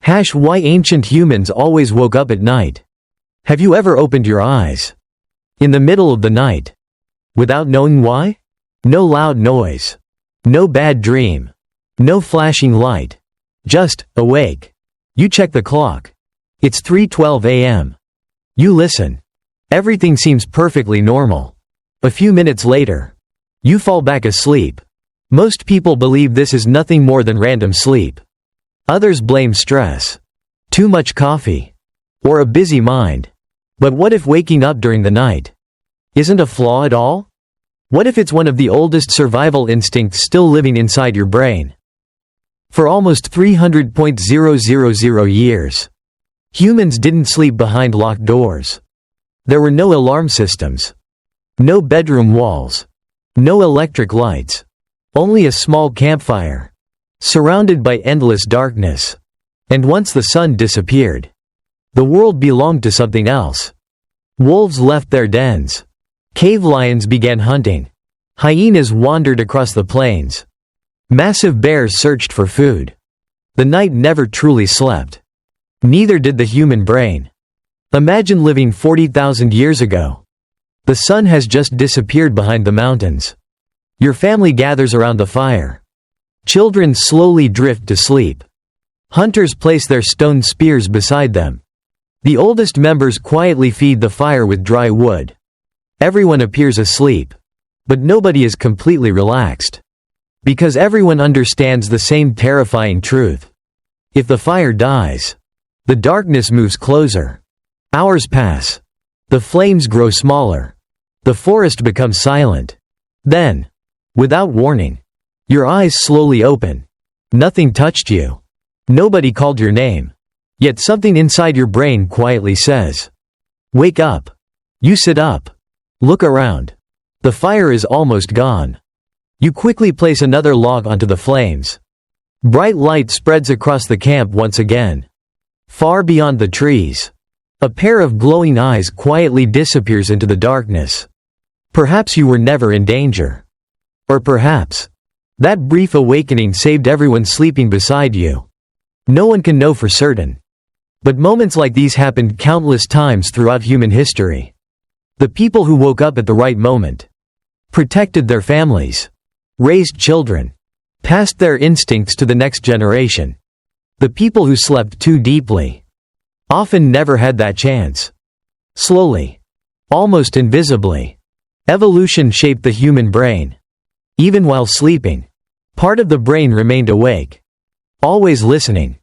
Why ancient humans always woke up at night. Have you ever opened your eyes in the middle of the night without knowing why? No loud noise. No bad dream. No flashing light. Just, awake. You check the clock. It's 3:12 a.m. You listen. Everything seems perfectly normal. A few minutes later, you fall back asleep. Most people believe this is nothing more than random sleep. Others blame stress, too much coffee, or a busy mind. But what if waking up during the night isn't a flaw at all? What if it's one of the oldest survival instincts still living inside your brain? For almost 300,000 years, humans didn't sleep behind locked doors. There were no alarm systems, no bedroom walls, no electric lights, only a small campfire, surrounded by endless darkness. And once the sun disappeared, the world belonged to something else. Wolves left their dens. Cave lions began hunting. Hyenas wandered across the plains. Massive bears searched for food. The night never truly slept. Neither did the human brain. Imagine living 40,000 years ago. The sun has just disappeared behind the mountains. Your family gathers around the fire. Children slowly drift to sleep. Hunters place their stone spears beside them. The oldest members quietly feed the fire with dry wood. Everyone appears asleep. But nobody is completely relaxed. Because everyone understands the same terrifying truth. If the fire dies, the darkness moves closer. Hours pass. The flames grow smaller. The forest becomes silent. Then, without warning, your eyes slowly open. Nothing touched you. Nobody called your name. Yet something inside your brain quietly says, "Wake up." You sit up. Look around. The fire is almost gone. You quickly place another log onto the flames. Bright light spreads across the camp once again. Far beyond the trees, a pair of glowing eyes quietly disappears into the darkness. Perhaps you were never in danger. Or perhaps that brief awakening saved everyone sleeping beside you. No one can know for certain. But moments like these happened countless times throughout human history. The people who woke up at the right moment protected their families, raised children, passed their instincts to the next generation. The people who slept too deeply often never had that chance. Slowly, almost invisibly, evolution shaped the human brain. Even while sleeping, part of the brain remained awake. Always listening.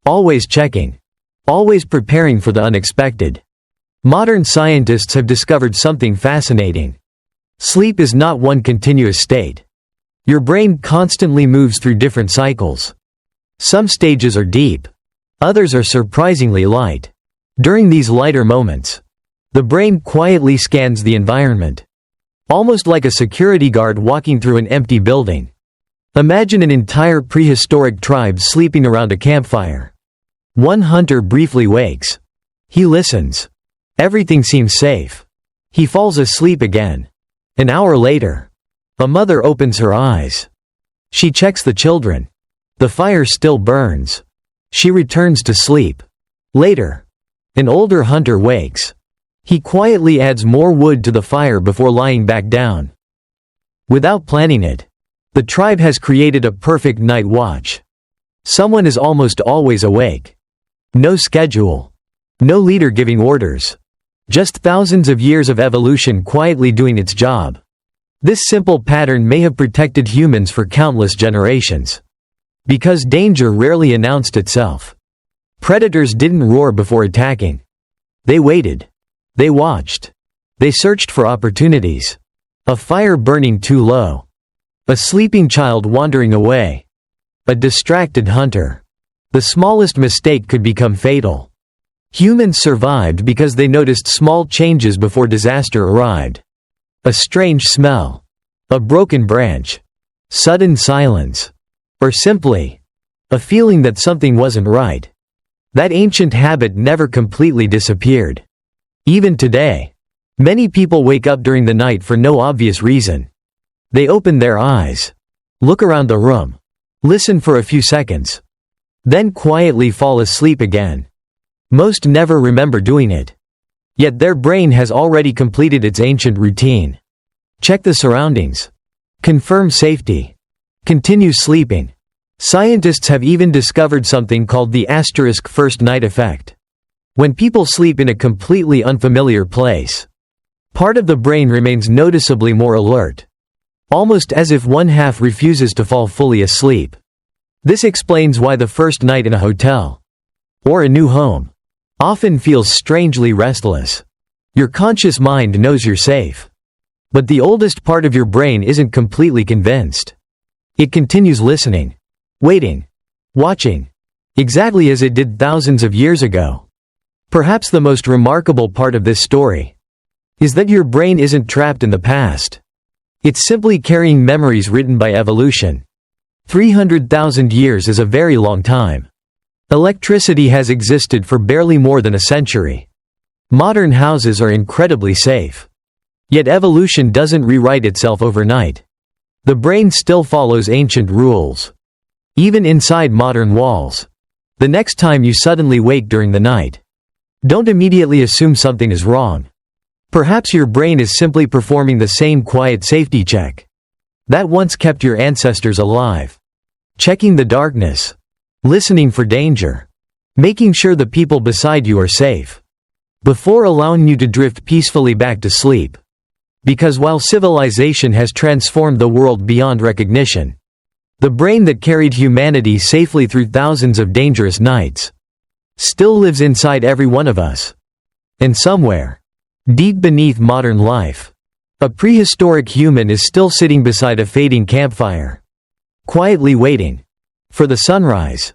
Always checking. Always preparing for the unexpected. Modern scientists have discovered something fascinating. Sleep is not one continuous state. Your brain constantly moves through different cycles. Some stages are deep. Others are surprisingly light. During these lighter moments, the brain quietly scans the environment. Almost like a security guard walking through an empty building. Imagine an entire prehistoric tribe sleeping around a campfire. One hunter briefly wakes. He listens. Everything seems safe. He falls asleep again. An hour later, a mother opens her eyes. She checks the children. The fire still burns. She returns to sleep. Later, an older hunter wakes. He quietly adds more wood to the fire before lying back down. Without planning it, the tribe has created a perfect night watch. Someone is almost always awake. No schedule. No leader giving orders. Just thousands of years of evolution quietly doing its job. This simple pattern may have protected humans for countless generations. Because danger rarely announced itself. Predators didn't roar before attacking. They waited. They watched. They searched for opportunities. A fire burning too low. A sleeping child wandering away. A distracted hunter. The smallest mistake could become fatal. Humans survived because they noticed small changes before disaster arrived. A strange smell. A broken branch. Sudden silence. Or simply, a feeling that something wasn't right. That ancient habit never completely disappeared. Even today, many people wake up during the night for no obvious reason. They open their eyes, look around the room, listen for a few seconds, then quietly fall asleep again. Most never remember doing it. Yet their brain has already completed its ancient routine. Check the surroundings. Confirm safety. Continue sleeping. Scientists have even discovered something called the asterisk first night effect. When people sleep in a completely unfamiliar place, part of the brain remains noticeably more alert, almost as if one half refuses to fall fully asleep. This explains why the first night in a hotel or a new home often feels strangely restless. Your conscious mind knows you're safe, but the oldest part of your brain isn't completely convinced. It continues listening, waiting, watching, exactly as it did thousands of years ago. Perhaps the most remarkable part of this story is that your brain isn't trapped in the past. It's simply carrying memories written by evolution. 300,000 years is a very long time. Electricity has existed for barely more than a century. Modern houses are incredibly safe. Yet evolution doesn't rewrite itself overnight. The brain still follows ancient rules, even inside modern walls. The next time you suddenly wake during the night, don't immediately assume something is wrong. Perhaps your brain is simply performing the same quiet safety check that once kept your ancestors alive. Checking the darkness, listening for danger, making sure the people beside you are safe, before allowing you to drift peacefully back to sleep. Because while civilization has transformed the world beyond recognition, the brain that carried humanity safely through thousands of dangerous nights still lives inside every one of us. And somewhere, deep beneath modern life, a prehistoric human is still sitting beside a fading campfire, quietly waiting for the sunrise.